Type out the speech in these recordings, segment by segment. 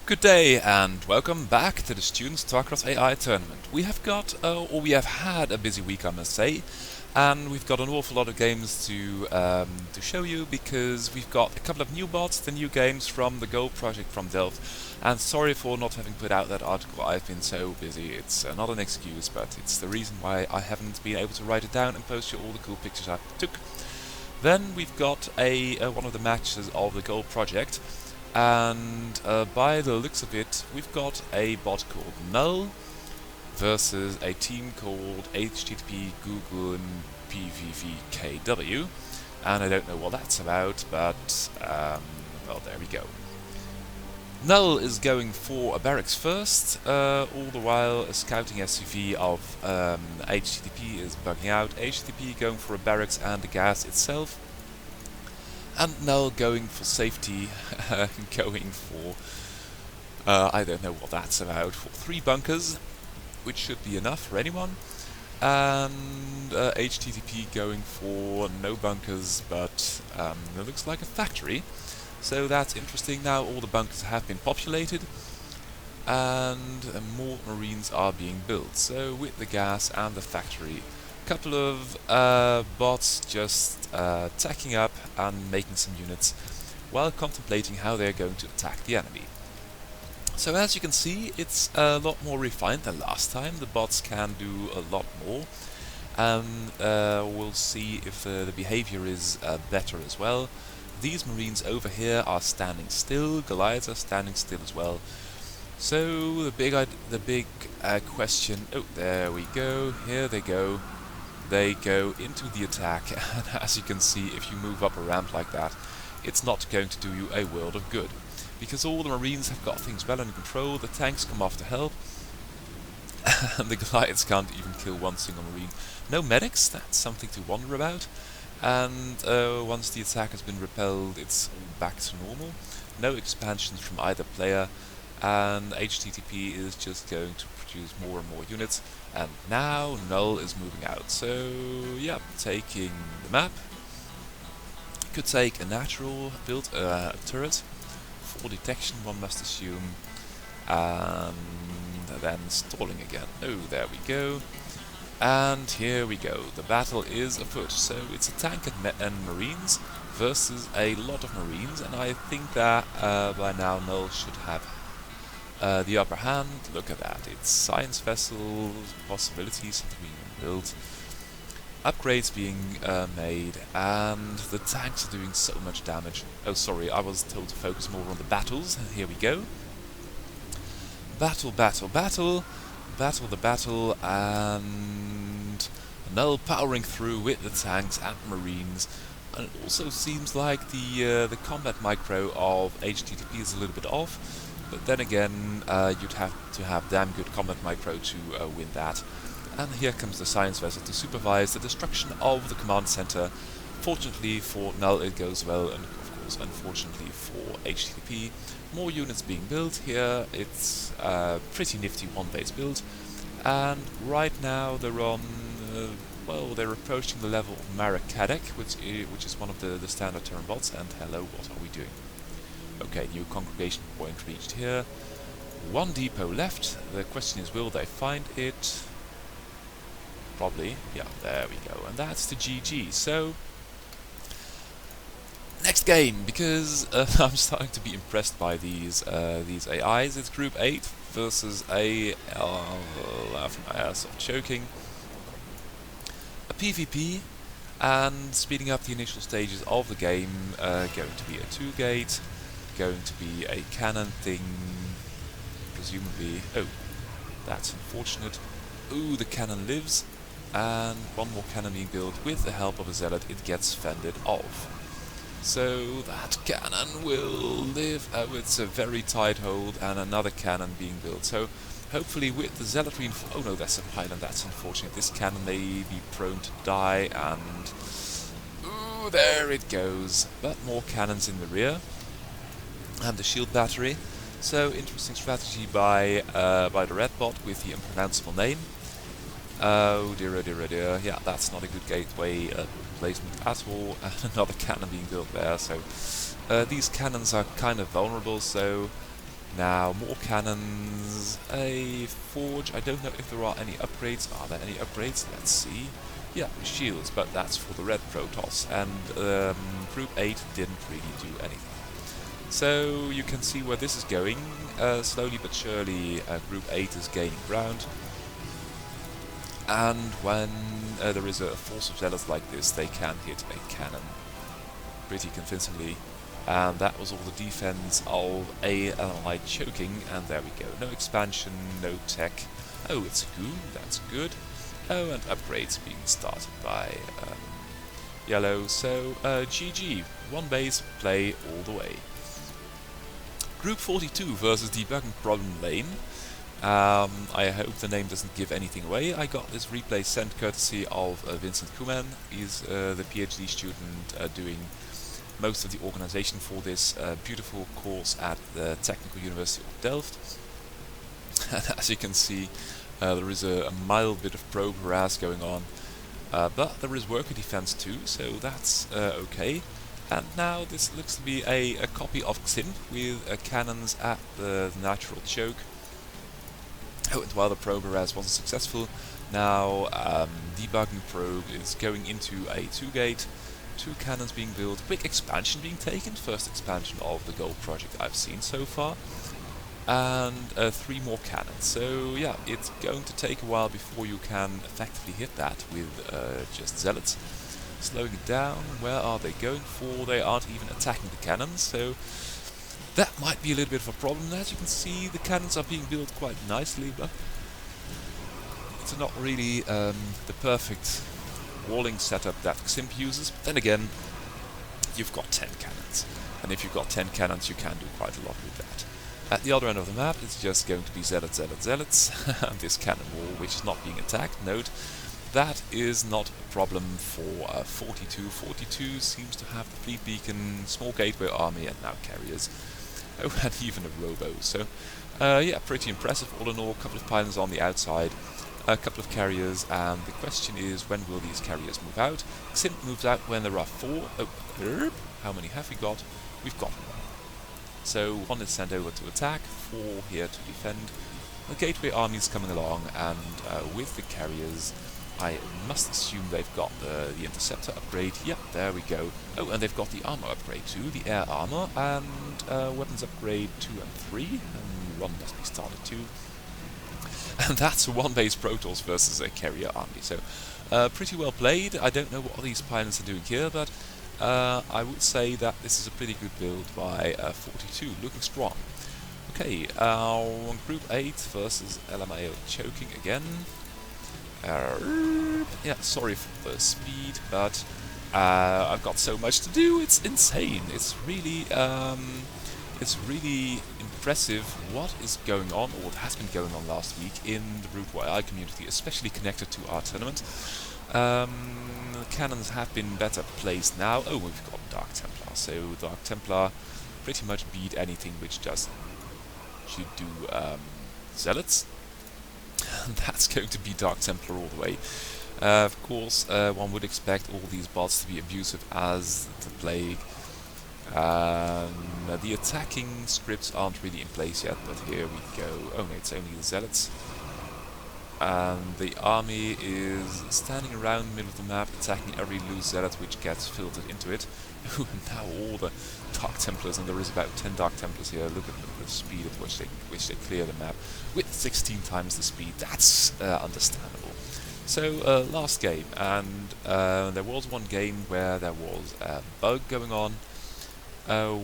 Good day and welcome back to the Students StarCraft AI tournament. We have got, or we have had a busy week, I must say, and we've got an awful lot of games to show you because we've got a couple of new bots, the new games from the Go project from Delft. And sorry for not having put out that article. I've been so busy. It's not an excuse, but it's the reason why I haven't been able to write it down and post you all the cool pictures I took. Then we've got one of the matches of the Go project. And by the looks of it, we've got a bot called Null versus a team called HTTP Google and PVVKW. And I don't know what that's about, but well, there we go. Null is going for a barracks first, all the while a scouting SUV of HTTP is bugging out. HTTP going for a barracks and the gas itself. And Null going for safety, going for, I don't know what that's about, for 3 bunkers, which should be enough for anyone. And HTTP going for no bunkers, but it looks like a factory. So that's interesting. Now all the bunkers have been populated, and more marines are being built. So with the gas and the factory, couple of bots just tacking up and making some units while contemplating how they're going to attack the enemy. So as you can see, it's a lot more refined than last time. The bots can do a lot more, and we'll see if the behavior is better as well. These marines over here are standing still, Goliaths are standing still as well. So the big question, oh there we go, here they go. They go into the attack, and as you can see, if you move up a ramp like that, it's not going to do you a world of good. Because all the marines have got things well under control, the tanks come off to help, and the Goliaths can't even kill one single marine. No medics, that's something to wonder about. And once the attack has been repelled, it's all back to normal. No expansions from either player, and HTTP is just going to produce more and more units. And now Null is moving out. So yeah, taking the map. Could take a natural build turret for detection, one must assume, and then stalling again. Oh, there we go. And here we go. The battle is afoot. So it's a tank and marines versus a lot of marines, and I think that by now Null should have the upper hand. Look at that. It's science vessels, possibilities being built, upgrades being made, and the tanks are doing so much damage. Oh, sorry, I was told to focus more on the battles. Here we go. Battle, battle, battle. Battle the battle, and Null powering through with the tanks and marines. And it also seems like the combat micro of HTTP is a little bit off, but then again you'd have to have damn good combat micro to win that. And here comes the science vessel to supervise the destruction of the command center. Fortunately for Null it goes well, and of course unfortunately for HTTP. More units being built here. It's a pretty nifty one-base build, and right now they're on. Well, they're approaching the level of Morac, which is one of the standard Terran bots. And hello, what are we doing? Okay, new congregation point reached here. One depot left. The question is, will they find it? Probably. Yeah, there we go. And that's the GG. So next game, because I'm starting to be impressed by these AIs. It's Group 8 versus I'll laugh my ass off choking. A PvP, and speeding up the initial stages of the game. Going to be a 2-gate, going to be a cannon thing, presumably. Oh, that's unfortunate. Ooh, the cannon lives, and one more cannon being built with the help of a zealot. It gets fended off. So that cannon will live. It's a very tight hold, and another cannon being built. So hopefully with the zealot oh no, that's a pylon. That's unfortunate. This cannon may be prone to die, and ooh, there it goes. But more cannons in the rear, and the shield battery. So interesting strategy by the red bot with the unpronounceable name. Oh dear, oh dear, oh dear. Yeah, that's not a good gateway placement at all. And another cannon being built there. So these cannons are kind of vulnerable. So Now, more cannons, a forge. I don't know if there are any upgrades. Are there any upgrades? Let's see. Yeah, shields, but that's for the red Protoss, and Group 8 didn't really do anything. So you can see where this is going. Slowly but surely, Group 8 is gaining ground. And when there is a force of zealots like this, they can hit a cannon pretty convincingly. And that was all the defense of a allied choking, and there we go. No expansion, no tech. Oh, it's a goon, that's good. Oh, and upgrades being started by yellow, so GG. One base, play all the way. Group 42 versus Debugging Problem Lane. I hope the name doesn't give anything away. I got this replay sent courtesy of Vincent Kuman. He's the PhD student doing most of the organization for this beautiful course at the Technical University of Delft. And as you can see, there is a mild bit of probe harass going on, but there is worker defense too, so that's okay. And now this looks to be a copy of Xim with cannons at the natural choke. Oh, and while the probe harass wasn't successful, now debugging probe is going into a 2-gate. 2 cannons being built, quick expansion being taken, first expansion of the gold project I've seen so far, and 3 more cannons. So yeah, it's going to take a while before you can effectively hit that with just zealots. Slowing it down, where are they going for? They aren't even attacking the cannons, so that might be a little bit of a problem. As you can see, the cannons are being built quite nicely, but it's not really the perfect walling setup that Ximp uses. But then again, you've got 10 cannons, and if you've got 10 cannons you can do quite a lot with that. At the other end of the map it's just going to be zealots, zealots, zealots, and this cannon wall which is not being attacked. Note, that is not a problem for 42. 42 seems to have the fleet beacon, small gateway army, and now carriers. Oh, and even a robo. So yeah, pretty impressive all in all. A couple of pylons on the outside, a couple of carriers, and the question is, when will these carriers move out? Ximp moves out when there are 4. Oh, how many have we got? We've got 1. So 1 is sent over to attack, 4 here to defend. The gateway army is coming along, and with the carriers, I must assume they've got the interceptor upgrade. Yep, there we go. Oh, and they've got the armor upgrade too, the air armor, and weapons upgrade 2 and 3, and 1 must be started too. And that's 1 base Protoss versus a carrier army, so pretty well played. I don't know what these pilots are doing here, but I would say that this is a pretty good build by 42, looking strong. Okay, Group 8 versus LMAO choking again. Yeah, sorry for the speed, but I've got so much to do, it's insane. It's really impressive what is going on, or what has been going on last week in the Root YI community, especially connected to our tournament. Cannons have been better placed now. Oh, we've got Dark Templar, so Dark Templar pretty much beat anything which just should do zealots. That's going to be Dark Templar all the way. Of course, one would expect all these bots to be abusive as the plague. The attacking scripts aren't really in place yet, but here we go. Oh no, it's only the zealots. And the army is standing around the middle of the map, attacking every loose zealot which gets filtered into it. And now all the Dark Templars, and there is about 10 Dark Templars here. Look at the speed at which they clear the map with 16 times the speed. That's understandable. So last game, and there was one game where there was a bug going on.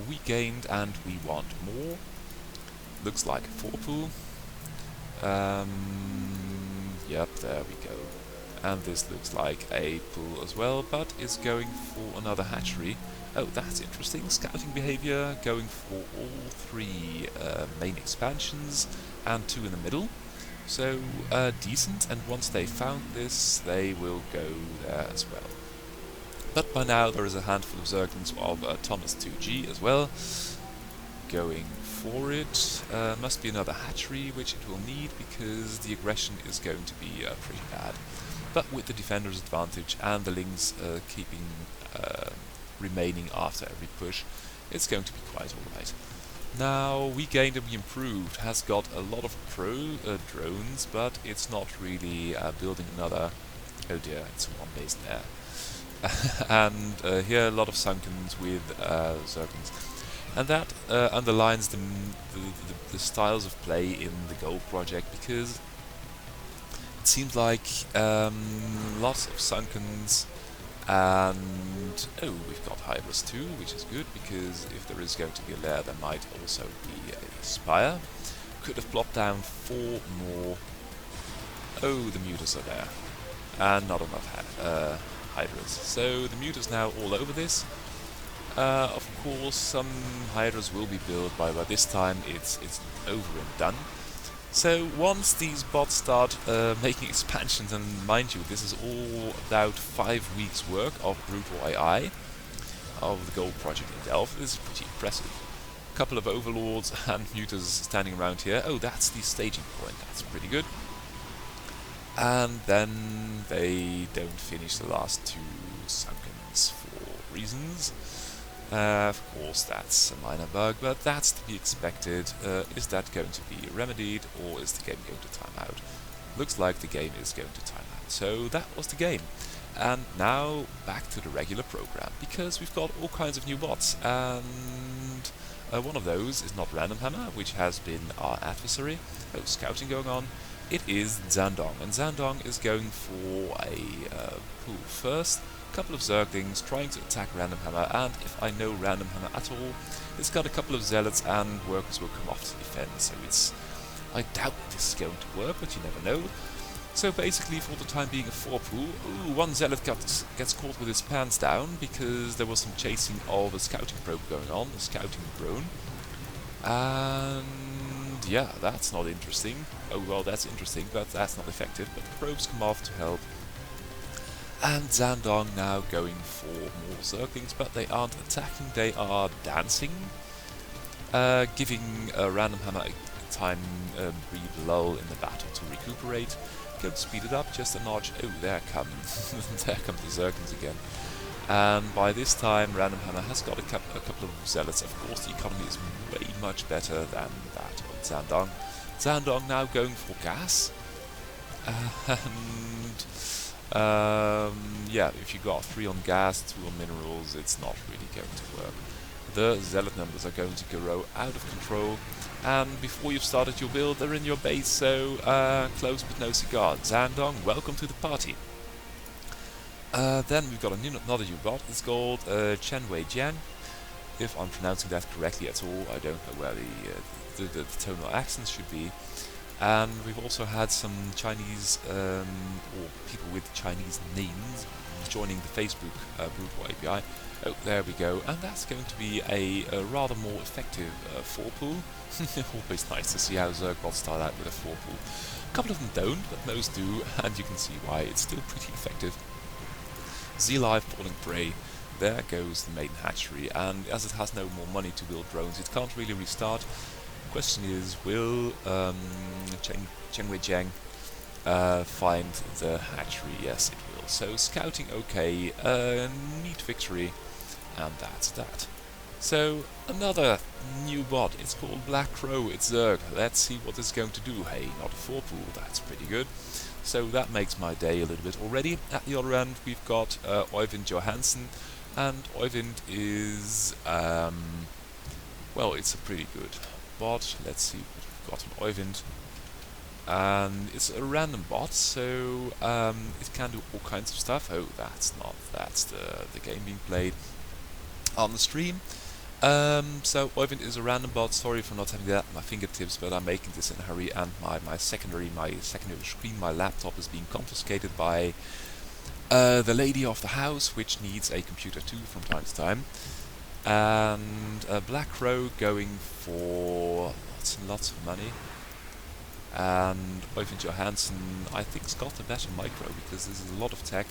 We gained and we want more. Looks like a 4-pool. Yep, there we go. And this looks like a pool as well, but is going for another hatchery. Oh, that's interesting. Scouting behavior, going for all 3 main expansions and 2 in the middle. So decent, and once they found this, they will go there as well. But by now there is a handful of Zerglings of Thomas 2G as well. Going for it. Must be another hatchery, which it will need, because the aggression is going to be pretty bad. But with the defender's advantage and the Lings keeping remaining after every push, it's going to be quite alright. Now, we gained and we improved has got a lot of drones, but it's not really building another. Oh dear, it's one base there. And here a lot of sunkens with Zerglings. And that underlines the styles of play in the Gold project, because it seems like lots of sunkens, and oh, we've got Hydras too, which is good, because if there is going to be a lair, there might also be a spire. Could have plopped down 4 more. Oh, the mutas are there, and not enough Hydras. So the mutas now all over this. Of course, some Hydras will be built by this time it's over and done. So once these bots start making expansions, and mind you, this is all about 5 weeks work of brutal AI of the Gold project in Delft. This is pretty impressive. A couple of overlords and mutas standing around here. Oh, that's the staging point. That's pretty good. And then they don't finish the last 2 sunkens for reasons. Of course, that's a minor bug, but that's to be expected. Is that going to be remedied, or is the game going to time out? Looks like the game is going to time out. So that was the game. And now back to the regular program, because we've got all kinds of new bots, and one of those is not Random Hammer, which has been our adversary. Oh, scouting going on. It is Zandong, and Zandong is going for a pool first. Couple of Zerglings trying to attack Random Hammer, and if I know Random Hammer at all, it's got a couple of zealots and workers will come off to defend, so I doubt this is going to work, but you never know. So basically, for the time being, a 4 pool. Ooh, one zealot gets caught with his pants down, because there was some chasing of a scouting probe going on, a scouting drone. And yeah, that's not interesting. Oh well, that's interesting, but that's not effective, but the probes come off to help. And Zandong now going for more Zerglings, but they aren't attacking, they are dancing, giving Random Hammer a time brief lull in the battle to recuperate. Going to speed it up just a notch. Oh, there come the Zerglings again. And by this time, Random Hammer has got a couple of zealots. Of course, the economy is way much better than that of Zandong. Zandong now going for gas, and yeah, if you got 3 on gas, 2 on minerals, it's not really going to work. The zealot numbers are going to grow out of control, and before you've started your build, they're in your base, so close but no cigar. Zandong, welcome to the party. Then we've got another new bot. It's called Chenway Jen. If I'm pronouncing that correctly at all, I don't know where the tonal accents should be. And we've also had some Chinese, or people with Chinese names joining the Facebook Brutal API. Oh, there we go. And that's going to be a rather more effective 4 pool. Always nice to see how Zergbots start out with a 4 pool. A couple of them don't, but most do, and you can see why it's still pretty effective. Zive falling prey. There goes the main hatchery, and as it has no more money to build drones, it can't really restart. Question is, will Chenway Jen find the hatchery? Yes, it will. So scouting okay, neat victory, and that's that. So another new bot. It's called Black Crow. It's Zerg. Let's see what it's going to do. Hey, not a 4 pool. That's pretty good. So that makes my day a little bit already. At the other end, we've got Johansson, and Oyvind is well, it's a pretty good bot. Let's see what we've got on Oyvind. And it's a random bot, so it can do all kinds of stuff. Oh, that's the game being played on the stream. So Oyvind is a random bot. Sorry for not having that at my fingertips, but I'm making this in a hurry, and my secondary screen, my laptop, is being confiscated by the lady of the house, which needs a computer too from time to time. And Black Crow going for lots and lots of money. And Oyvind Johansson, I think, has got a better micro, because this is a lot of tech,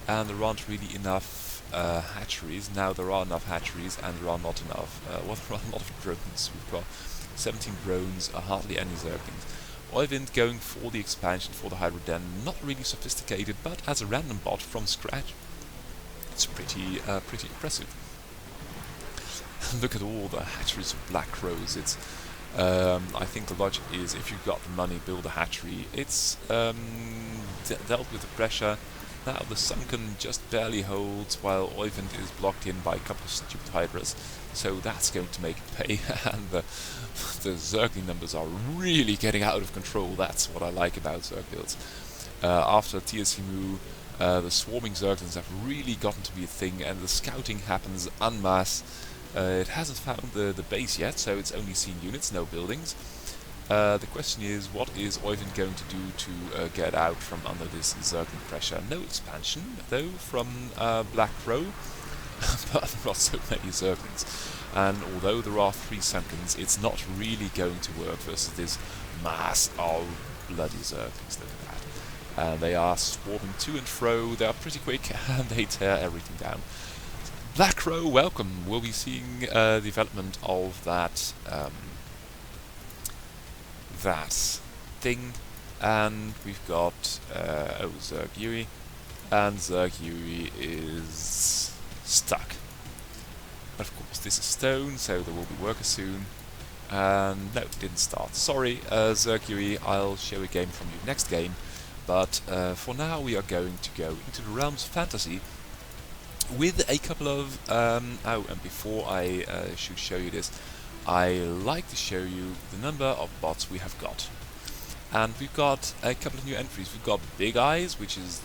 and there aren't really enough hatcheries. Now there are enough hatcheries, and there are not enough. There are a lot of drones. We've got 17 drones, hardly any Zerglings. Oyvind going for the expansion for the Hydro Den, not really sophisticated, but as a random bot from scratch, it's pretty impressive. Look at all the hatcheries of black crows. It's I think the logic is if you've got the money, build a hatchery. It's dealt with the pressure. Now the sunken just barely holds, while Oyvind is blocked in by a couple of stupid hydras. So that's going to make it pay, and the Zergling numbers are really getting out of control. That's what I like about Zerg builds. After TSMU, the swarming Zerglings have really gotten to be a thing, and the scouting happens en masse. It hasn't found the base yet, so it's only seen units, no buildings. The question is, what is Oyvind going to do to get out from under this Zergling pressure? No expansion, though, from Black Crow, but not so many Zerglings. And although there are 3 Sunkens, it's not really going to work versus this mass of bloody Zerglings. Look at that. They are swarming to and fro, they are pretty quick, and they tear everything down. Black Crow, welcome! We'll be seeing development of that that thing, and we've got Zerg Yui, and Zerg Yui is stuck. Of course, this is stone, so there will be workers soon. And no, it didn't start. Sorry, Zerg Yui, I'll show a game from you next game, but for now we are going to go into the realms of fantasy with a couple of... oh, and before I should show you this, I like to show you the number of bots we have got. And we've got a couple of new entries. We've got Big Eyes, which is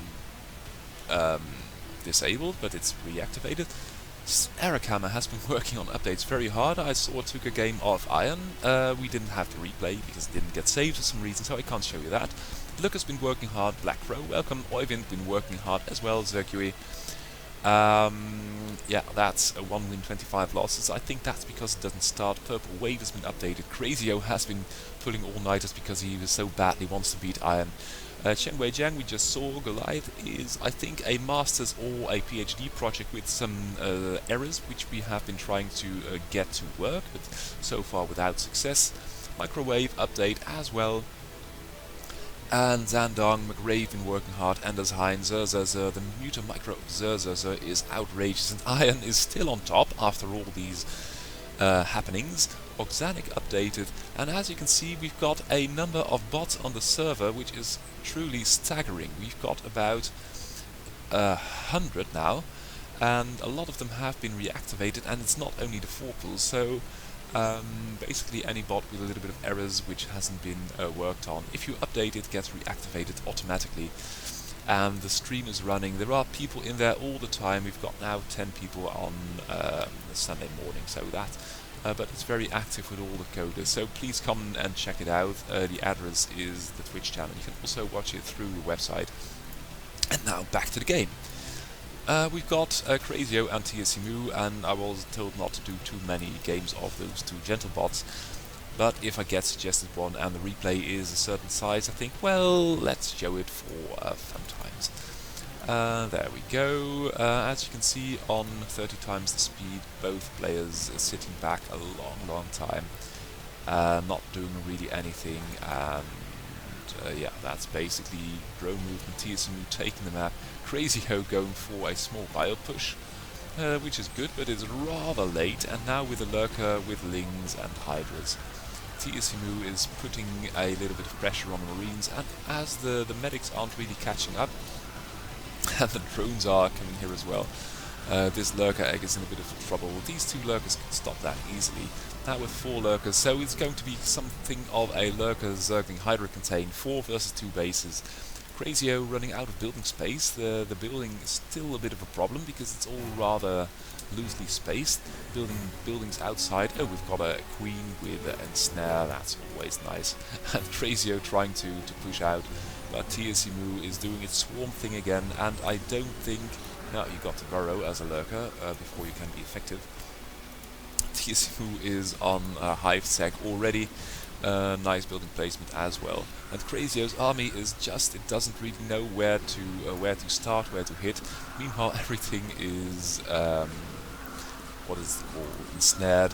disabled, but it's reactivated. Aracama has been working on updates very hard. I saw it took a game of Iron. We didn't have to replay because it didn't get saved for some reason, so I can't show you that. Luke has been working hard. Black Crow, welcome. Oyvind been working hard as well. Zerg. Yeah, that's a 1 win, 25 losses. I think that's because it doesn't start. Purple Wave has been updated. Grazio has been pulling all-nighters because he so badly wants to beat Iron. Chenway Jen, we just saw. Goliath is, I think, a master's or a PhD project with some errors which we have been trying to get to work, but so far without success. Microwave update as well. And Zandong, Mcgrave been working hard, and as Hein, Zur Z Zer, the mutant micro of Zur Z Zer is outrageous, and Iron is still on top after all these happenings. Oxanic updated, and as you can see we've got a number of bots on the server which is truly staggering. We've got about 100 now, and a lot of them have been reactivated, and it's not only the Forkels, so basically any bot with a little bit of errors which hasn't been worked on, if you update it, gets reactivated automatically. And the stream is running. There are people in there all the time. We've got now 10 people on Sunday morning, so that but it's very active with all the coders, so please come and check it out. The address is the Twitch channel. You can also watch it through the website. And now back to the game. We've got Grazio and TSMU, and I was told not to do too many games of those 2 gentle bots, but if I get suggested one and the replay is a certain size, I think, well, let's show it for fun times. There we go. As you can see, on 30 times the speed, both players are sitting back a long time, not doing really anything, and yeah, that's basically drone movement. TSMU taking the map. Grazio going for a small bio push, which is good, but it's rather late, and now with a lurker with Lings and Hydras. TSMU is putting a little bit of pressure on the Marines, and as the medics aren't really catching up, and the drones are coming here as well, this lurker egg is in a bit of trouble. These 2 lurkers can stop that easily. Now with 4 lurkers, so it's going to be something of a lurker Zergling Hydra contain, 4 versus 2 bases. Grazio running out of building space. The building is still a bit of a problem because it's all rather loosely spaced. Buildings outside. Oh, we've got a queen with an ensnare, that's always nice. And Grazio trying to push out, but TSMU is doing its swarm thing again, and I don't think... No, you got to burrow as a lurker before you can be effective. TSMU is on Hive Seg already. Nice building placement as well. And Grazio's army is just, it doesn't really know where to start, where to hit. Meanwhile, everything is, what is it called, ensnared.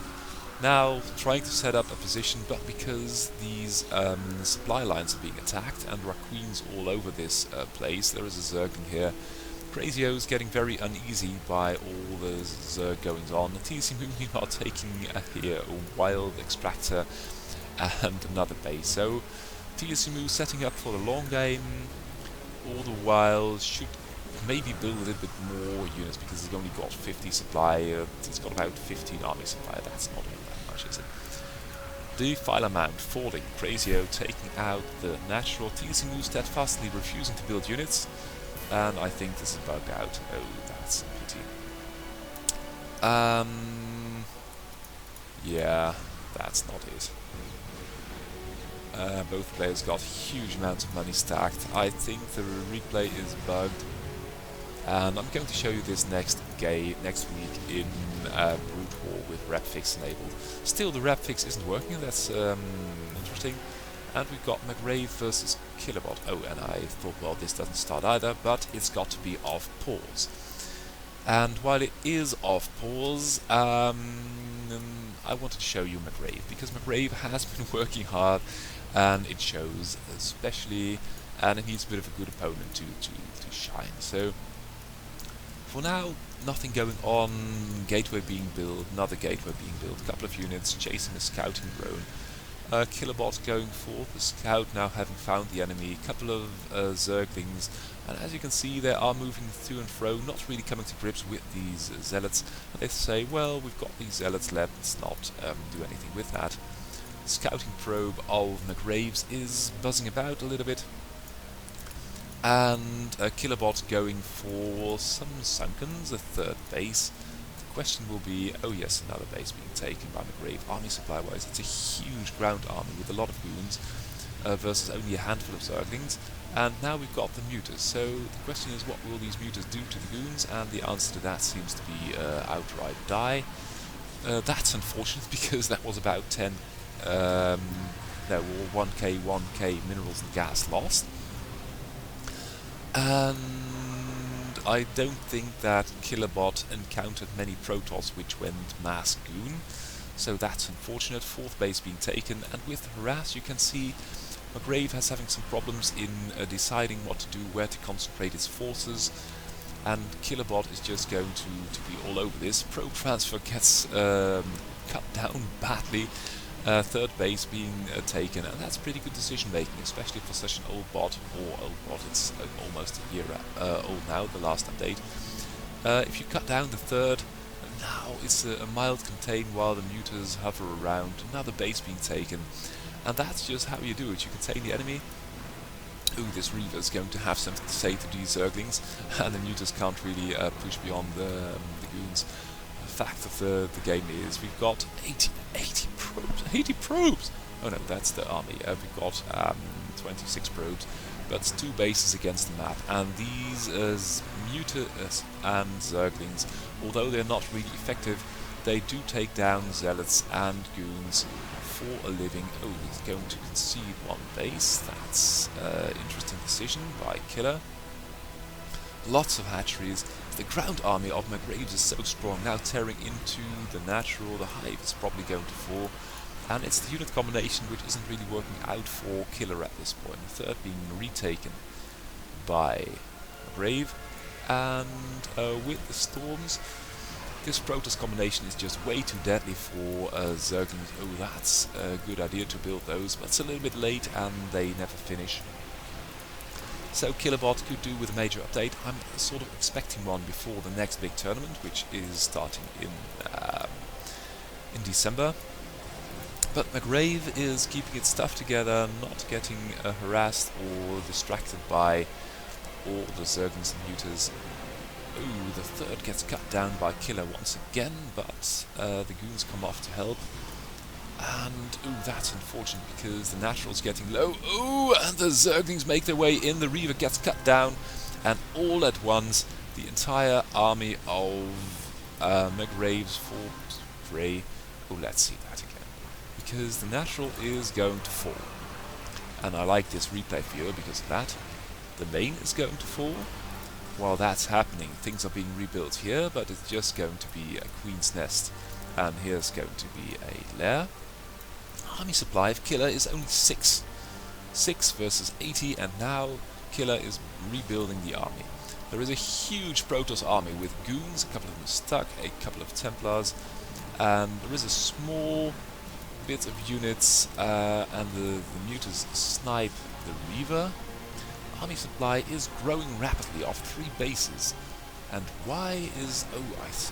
Now, trying to set up a position, but because these supply lines are being attacked, and there are queens all over this place, there is a Zergling here. Grazio's getting very uneasy by all the Zerg goings on. The TC are taking here a wild extractor and another base. So TSMU setting up for the long game, all the while should maybe build a little bit more units because he's only got 50 supply. He's got about 15 army supply. That's not all that much, is it? Defiler Mount falling. Grazio taking out the natural. TSMU steadfastly refusing to build units. And I think this is bugged out. Oh, that's a pity. Yeah, that's not it. Both players got huge amounts of money stacked. I think the replay is bugged. And I'm going to show you this next week in Brute War with rep fix enabled. Still, the rep fix isn't working. That's interesting. And we've got Mcgrave versus Killerbot. Oh, and I thought, well, this doesn't start either, but it's got to be off pause. And while it is off pause, I wanted to show you Mcgrave, because Mcgrave has been working hard, and it shows, especially, and it needs a bit of a good opponent to shine. So, for now, nothing going on. Gateway being built, another gateway being built, a couple of units chasing a scouting drone. Killerbot going forth, the scout now having found the enemy, a couple of Zerglings, and as you can see they are moving to and fro, not really coming to grips with these zealots. And they say, well, we've got these zealots, let's not do anything with that. The scouting probe of Mcgrave's is buzzing about a little bit, and Killerbot going for some Sunkens, a third base. Question will be, oh yes, another base being taken by Mcgrave. Army supply wise, it's a huge ground army with a lot of goons versus only a handful of Zerglings, and now we've got the muters. So the question is, what will these muters do to the goons? And the answer to that seems to be outright die. That's unfortunate because that was about 10 no, 1k minerals and gas lost, and I don't think that Killerbot encountered many Protoss which went mass goon, so that's unfortunate. Fourth base being taken, and with harass you can see Mcgrave has having some problems in deciding what to do, where to concentrate his forces, and Killerbot is just going to be all over this. Probe transfer gets cut down badly. Third base being taken, and that's pretty good decision making, especially for such an old bot, it's almost a year old now, the last update. If you cut down the third, now it's a mild contain while the muters hover around, another base being taken, and that's just how you do it. You contain the enemy. Ooh, this Reaver's going to have something to say to these Zerglings, and the muters can't really push beyond the goons. Fact of the game is we've got 80 probes. Oh no, that's the army. We've got 26 probes, but it's 2 bases against the map, and these muters and Zerglings, although they're not really effective, they do take down zealots and goons for a living. Oh, he's going to concede one base. That's interesting decision by Killer. Lots of hatcheries. The ground army of Mcgrave's is so strong, now tearing into the natural. The hive is probably going to fall, and it's the unit combination which isn't really working out for Killer at this point. The third being retaken by Mcgrave, and with the storms, this Protoss combination is just way too deadly for Zerglings. Oh, that's a good idea to build those, but it's a little bit late and they never finish. So Killerbot could do with a major update. I'm sort of expecting one before the next big tournament, which is starting in December. But Mcgrave is keeping its stuff together, not getting harassed or distracted by all the Zerglings and muters. Ooh, the third gets cut down by Killer once again, but the goons come off to help. And, ooh, that's unfortunate because the natural's getting low. Ooh, and the Zerglings make their way in. The Reaver gets cut down, and all at once, the entire army of Mcgrave's fought prey. Oh, let's see that again. Because the natural is going to fall. And I like this replay viewer because of that. The main is going to fall. While that's happening, things are being rebuilt here, but it's just going to be a queen's nest. And here's going to be a lair. Army supply of Killer is only 6. 6 versus 80, and now Killer is rebuilding the army. There is a huge Protoss army with goons, a couple of them stuck, a couple of Templars, and there is a small bit of units, and the Mutas snipe the Reaver. Army supply is growing rapidly off 3 bases. And why is... oh,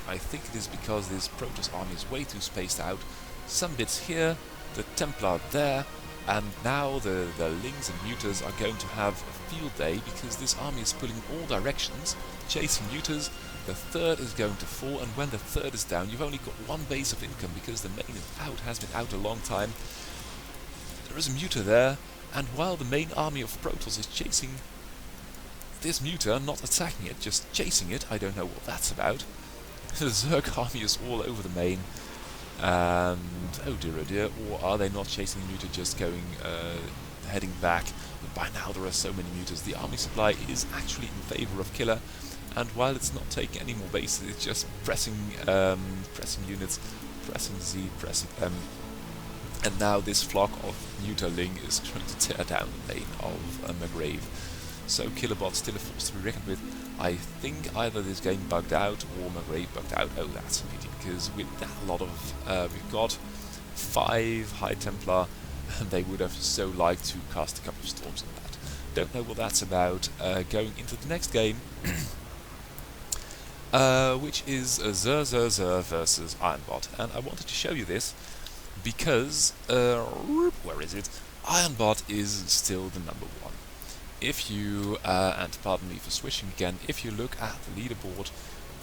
I think it is because this Protoss army is way too spaced out. Some bits here, the Templar there, and now the Lings and Mutas are going to have a field day because this army is pulling all directions, chasing Mutas. The third is going to fall, and when the third is down, you've only got 1 base of income because the main is out, has been out a long time. There is a Muta there, and while the main army of Protoss is chasing this Muta, not attacking it, just chasing it, I don't know what that's about. The Zerg army is all over the main, and oh dear, or are they not chasing the Muta, just going, heading back? But by now there are so many Mutas. The army supply is actually in favour of Killer, and while it's not taking any more bases, it's just pressing units, pressing Z, pressing M. And now this flock of Muta-ling is trying to tear down the main of Mcgrave. So Killerbot still a force to be reckoned with. I think either this game bugged out or Mcgrave bugged out. Oh, that's a pity, because with that lot of... we've got 5 High Templar, and they would have so liked to cast a couple of storms on that. Don't know what that's about. Going into the next game, which is Zur Z Zer versus Ironbot. And I wanted to show you this because, where is it? Ironbot is still the number 1. If you, and pardon me for switching again, if you look at the leaderboard,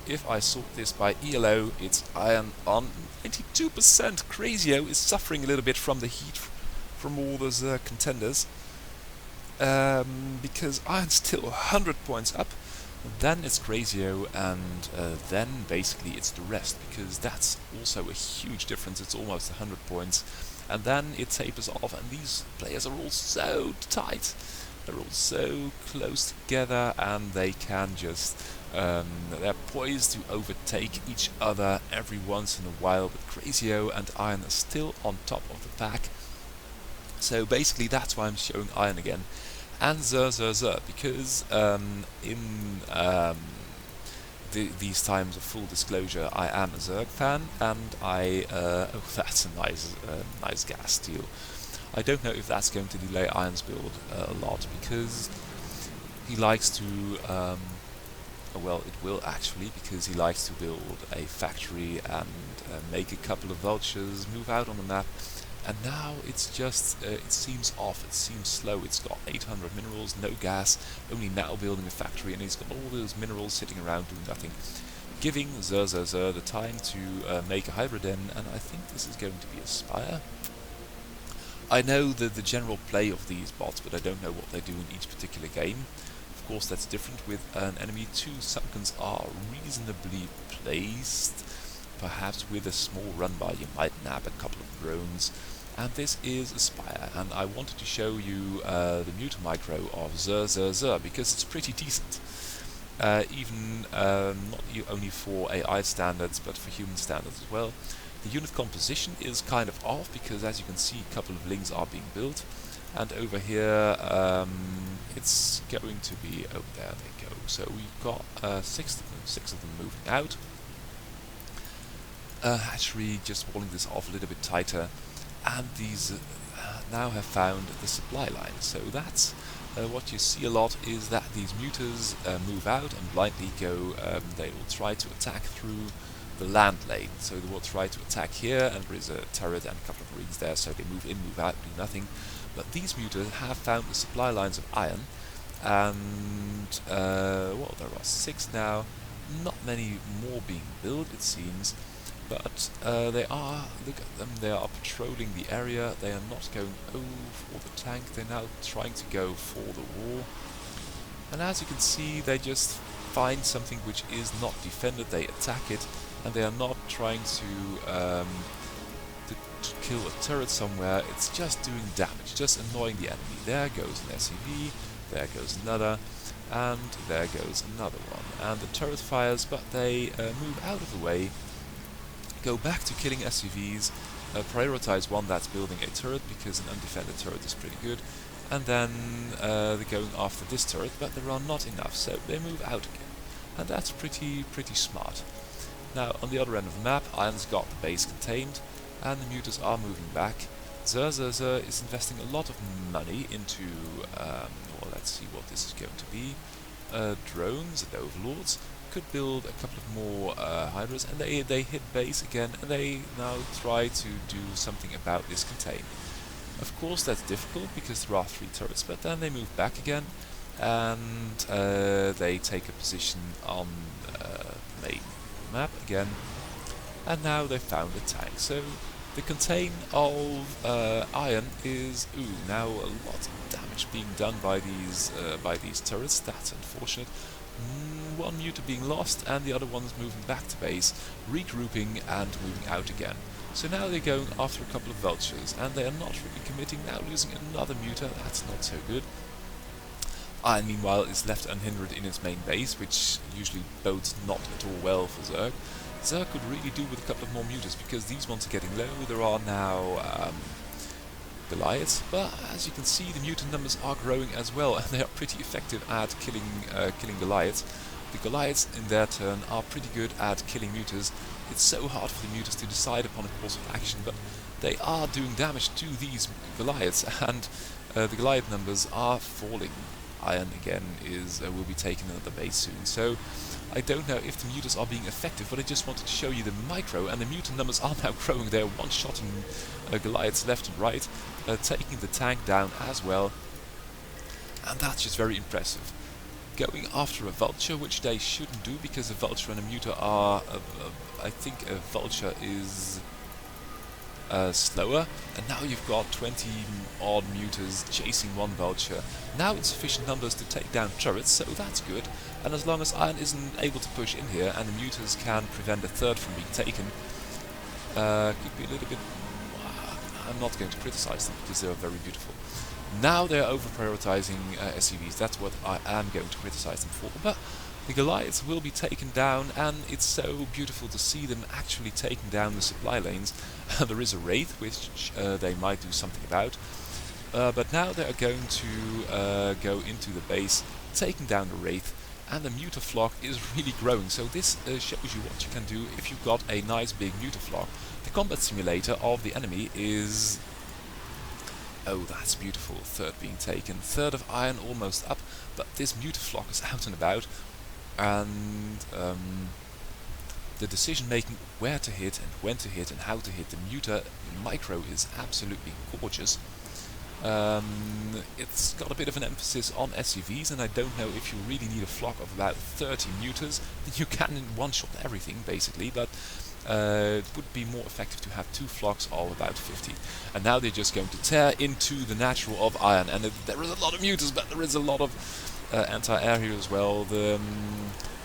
if I sort this by ELO, it's Iron on 92%. Grazio is suffering a little bit from the heat from all those contenders, because Iron's still 100 points up. Then it's Grazio, and then basically it's the rest, because that's also a huge difference. It's almost 100 points, and then it tapers off, and these players are all so tight. They're all so close together, and they can just... they're poised to overtake each other every once in a while, but Grazio and Iron are still on top of the pack. So basically that's why I'm showing Iron again. And Zur Z Zer, because in these times of full disclosure, I am a Zerg fan, and I... oh, that's a nice gas steal. I don't know if that's going to delay Iron's build a lot, because he likes to... well, it will actually, because he likes to build a factory and make a couple of vultures, move out on the map. And now it's just, it seems off, it seems slow. It's got 800 minerals, no gas, only now building a factory, and he's got all those minerals sitting around doing nothing. Giving Zur Z Zer the time to make a hybrid den, and I think this is going to be a Spire. I know the general play of these bots, but I don't know what they do in each particular game. Of course, that's different with an enemy. 2 Sunkens are reasonably placed. Perhaps with a small run by you might nab a couple of drones. And this is a Spire, and I wanted to show you the Muta micro of Zur Z Zer, because it's pretty decent. Even not only for AI standards, but for human standards as well. The unit composition is kind of off, because as you can see, a couple of Lings are being built. And over here, it's going to be... oh, there they go. So we've got 6 of them moving out. Hatchery just walling this off a little bit tighter, and these now have found the supply line. So that's what you see a lot, is that these Mutas move out and blindly go, they will try to attack through the land lane. So they will try to attack here, and there is a turret and a couple of marines there, so they move in, move out, do nothing. But these Mutas have found the supply lines of Iron, and well, there are 6 now, not many more being built it seems. But they are, look at them, they are patrolling the area. They are not going for the tank, they're now trying to go for the wall. And as you can see, they just find something which is not defended, they attack it, and they are not trying to kill a turret somewhere. It's just doing damage, just annoying the enemy. There goes an SCV, there goes another, and there goes another one. And the turret fires, but they move out of the way, go back to killing SCVs, prioritize one that's building a turret, because an undefended turret is pretty good, and then they're going after this turret, but there are not enough, so they move out again. and that's pretty smart. Now on the other end of the map, Iron's got the base contained, and the mutas are moving back. Zur Z Zer is investing a lot of money into, well, let's see what this is going to be. Drones and overlords. Could build a couple of more hydras, and they hit base again, and they now try to do something about this contain. Of course that's difficult because there are 3 turrets, but then they move back again, and they take a position on the main map again, and now they found a tank. So the contain of Iron is now a lot of damage being done by these turrets. That's unfortunate. One muta being lost and the other one's moving back to base, regrouping and moving out again. So now they're going after a couple of vultures, and they are not really committing, now losing another muta. That's not so good. Iron meanwhile is left unhindered in its main base, which usually bodes not at all well for Zerg. Zerg could really do with a couple of more mutas, because these ones are getting low. There are now Goliaths, but as you can see the mutant numbers are growing as well, and they are pretty effective at killing Goliaths. The Goliaths in their turn are pretty good at killing mutas. It's so hard for the mutas to decide upon a course of action, but they are doing damage to these Goliaths, and the Goliath numbers are falling. Iron again will be taking another base soon, so I don't know if the mutas are being effective, but I just wanted to show you the micro, and the mutant numbers are now growing. They're one-shotting Goliaths left and right, taking the tank down as well, and that's just very impressive. Going after a vulture, which they shouldn't do, because a vulture and a muta are, I think a vulture is slower, and now you've got 20 odd mutas chasing one vulture. Now it's sufficient numbers to take down turrets, so that's good, and as long as Iron isn't able to push in here and the mutas can prevent a third from being taken, could be a little bit... I'm not going to criticize them because they are very beautiful. Now they're over-prioritizing SCVs, that's what I am going to criticize them for, but the Goliaths will be taken down, and it's so beautiful to see them actually taking down the supply lanes. There is a Wraith, which they might do something about, but now they are going to go into the base, taking down the Wraith, and the mutaflock is really growing. So this shows you what you can do if you've got a nice big mutaflock. The combat simulator of the enemy is... oh, that's beautiful. Third being taken. Third of Iron almost up, but this mutaflock is out and about, and the decision making where to hit and when to hit and how to hit the muta micro is absolutely gorgeous. It's got a bit of an emphasis on SCVs, and I don't know if you really need a flock of about 30 mutas. You can one-shot everything basically, but it would be more effective to have 2 flocks of about 50. And now they're just going to tear into the natural of Iron, and there is a lot of mutas, but there is a lot of anti-air here as well. The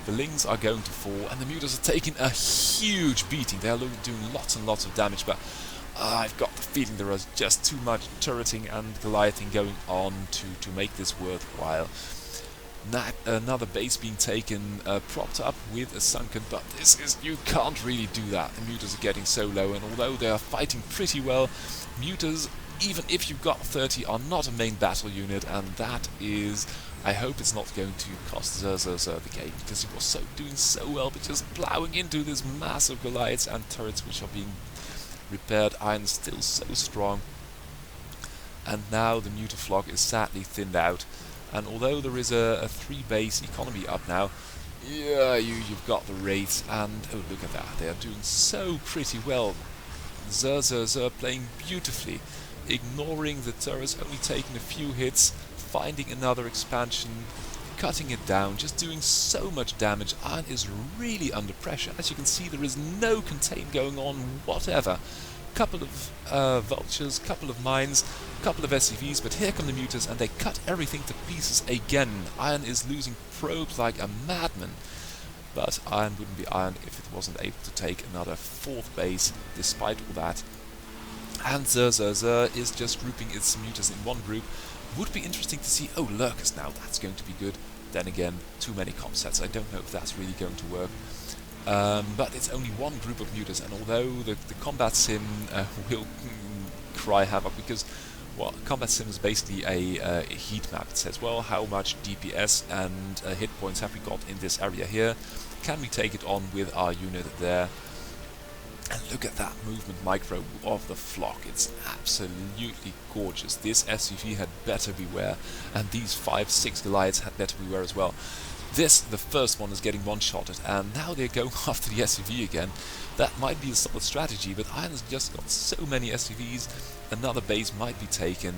Lings are going to fall, and the mutas are taking a huge beating. They are doing lots and lots of damage, but I've got the feeling there is just too much turreting and Goliathing going on to make this worthwhile. Another base being taken, propped up with a sunken, but this is... you can't really do that. The mutas are getting so low, and although they are fighting pretty well, mutas, even if you've got 30, are not a main battle unit, and that is... I hope it's not going to cost Zur Z Zer the game, because it was doing so well, but just ploughing into this massive Goliaths and turrets which are being repaired. Iron's still so strong, and now the mutaflock is sadly thinned out. And although there is a 3-base economy up now, yeah, you've got the Wraiths, and oh, look at that, they are doing so pretty well. Zur Z Zer playing beautifully, ignoring the turrets, only taking a few hits, finding another expansion, cutting it down, just doing so much damage. Iron is really under pressure. As you can see, there is no contain going on whatever. Couple of vultures, couple of mines, couple of SCVs, but here come the mutas and they cut everything to pieces again. Iron is losing probes like a madman, but Iron wouldn't be Iron if it wasn't able to take another 4th base despite all that. And Zur Z Zer is just grouping its mutas in one group. Would be interesting to see... oh, lurkers now, that's going to be good. Then again, too many comp sets, I don't know if that's really going to work. But it's only one group of mutas, and although the combat sim will cry havoc, because well, Combat Sim is basically a heat map. It says, well, how much DPS and hit points have we got in this area here? Can we take it on with our unit there? And look at that movement micro of the flock. It's absolutely gorgeous. This SUV had better beware, and these 5-6 Goliaths had better beware as well. This, the first one, is getting one-shotted, and now they're going after the SUV again. That might be a solid strategy, but Iron has just got so many SUVs. Another base might be taken.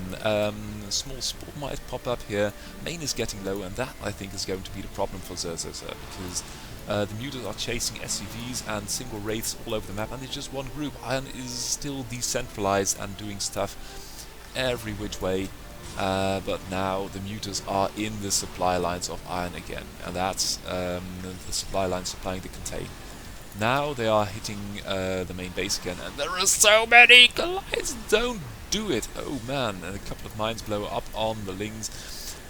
Small sport might pop up here. Main is getting low, and that, I think, is going to be the problem for Zur Z Zer, because the mutas are chasing SUVs and single wraiths all over the map, and it's just one group. Iron is still decentralized and doing stuff every which way. But now the mutas are in the supply lines of Iron again, and that's the supply line supplying the contain. Now they are hitting the main base again, and there are so many Goliaths. Don't do it! Oh man, and a couple of mines blow up on the Lings,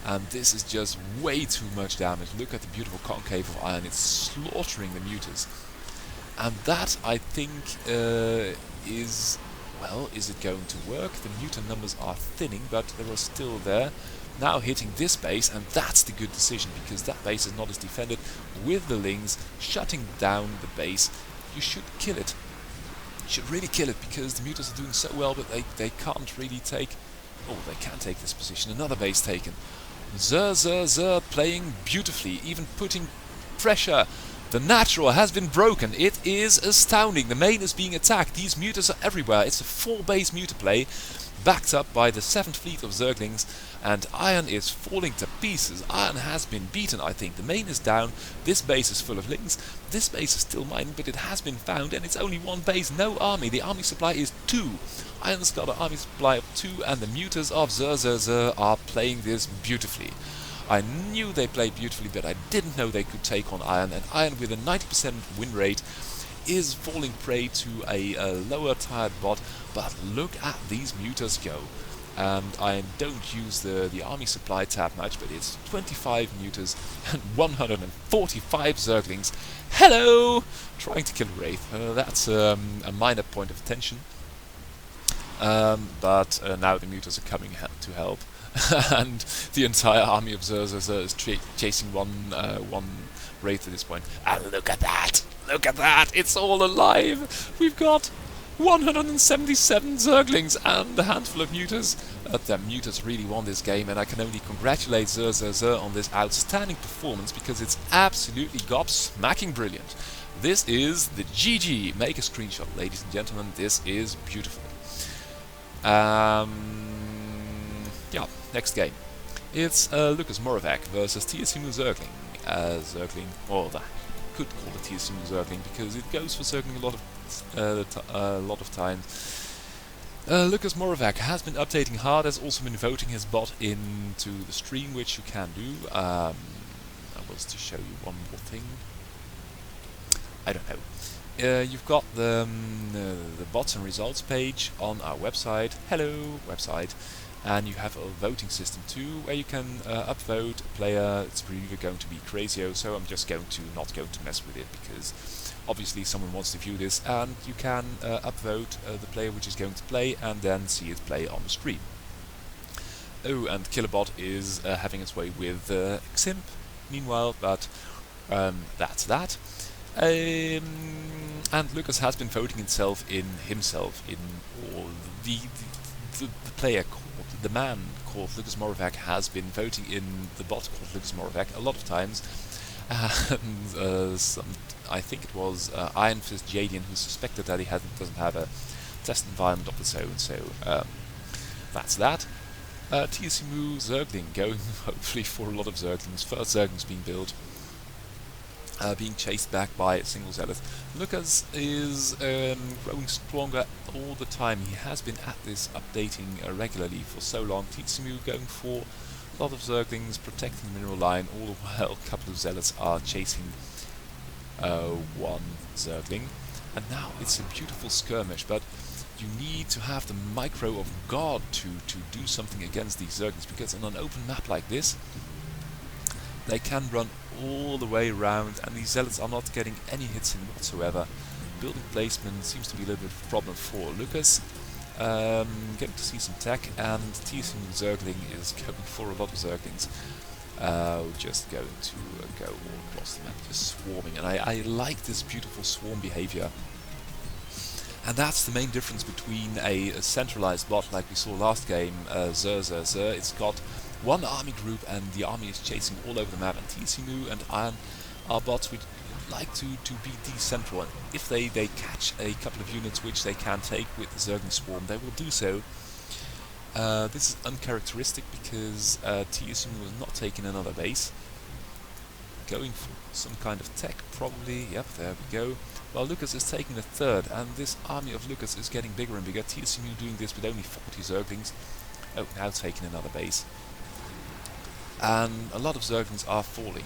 and this is just way too much damage. Look at the beautiful concave of Iron, it's slaughtering the mutas. And that, I think, is... well, is it going to work? The mutant numbers are thinning, but they are still there. Now hitting this base, and that's the good decision, because that base is not as defended. With the Lings shutting down the base, you should kill it. You should really kill it, because the mutants are doing so well, but they can't really take... oh, they can take this position. Another base taken. Zur Z Zer playing beautifully, even putting pressure. The natural has been broken. It is astounding. The main is being attacked. These mutas are everywhere. It's a 4-base muta play, backed up by the 7th fleet of Zerglings, and Iron is falling to pieces. Iron has been beaten, I think. The main is down. This base is full of Lings. This base is still mining, but it has been found, and it's only one base, no army. The army supply is 2. Iron's got an army supply of 2, and the mutas of Zur Z Zer are playing this beautifully. I knew they played beautifully, but I didn't know they could take on Iron, and Iron with a 90% win rate is falling prey to a lower tired bot, but look at these mutas go. And I don't use the army supply tab much, but it's 25 mutas and 145 Zerglings. Hello! Trying to kill a Wraith. That's a minor point of attention. But now the mutas are coming to help. And the entire army of Zur Z Zer is chasing one Wraith at this point. And look at that! Look at that! It's all alive! We've got 177 Zerglings and a handful of mutas. The mutas really won this game, and I can only congratulate Zur Z Zer on this outstanding performance, because it's absolutely gobsmacking brilliant. This is the GG. Make a screenshot, ladies and gentlemen. This is beautiful. Yeah, next game. It's Lucas Morac versus TSU Zergling. Zergling, or I could call it TSU Zergling, because it goes for Zergling a lot of times. Lucas Morac has been updating hard, has also been voting his bot into the stream, which you can do. I was to show you one more thing. I don't know. You've got the bots and results page on our website. Hello, website. And you have a voting system too, where you can upvote a player. It's probably going to be Grazio, so I'm just not going to mess with it, because obviously someone wants to view this, and you can upvote the player which is going to play, and then see it play on the stream. Oh, and Killerbot is having its way with Ximp, meanwhile, but that's that. And Lucas has been voting himself in, or the player called, the man called Lucas Morac has been voting in the bot called Lucas Morac a lot of times, and I think it was Iron Fist Jadian who suspected that he doesn't have a test environment of its own, so that's that. TSU Zergling going hopefully for a lot of Zerglings. First Zerglings being built. Being chased back by a single zealot. Lucas is growing stronger all the time. He has been at this updating regularly for so long. TSU going for a lot of Zerglings, protecting the mineral line, all the while a couple of zealots are chasing one Zergling. And now it's a beautiful skirmish, but you need to have the micro of God to do something against these Zerglings, because on an open map like this, they can run all the way around, and these zealots are not getting any hits in whatsoever. Building placement seems to be a little bit of a problem for Lucas, Going to see some tech, and TSMU Zergling is going for a lot of Zerglings. Just going to go all across the map, just swarming, and I like this beautiful swarm behavior. And that's the main difference between a centralized bot like we saw last game, Zur Z Zer. It's got one army group and the army is chasing all over the map, and TSMU and Iron are bots which like to be decentral, and if they catch a couple of units which they can take with the Zergling swarm, they will do so. This is uncharacteristic because TSMU is not taking another base. Going for some kind of tech, probably. Yep, there we go. Well, Lucas is taking a third, and this army of Lucas is getting bigger and bigger. TSMU doing this with only 40 Zerglings. Oh, now taking another base. And a lot of Zerglings are falling.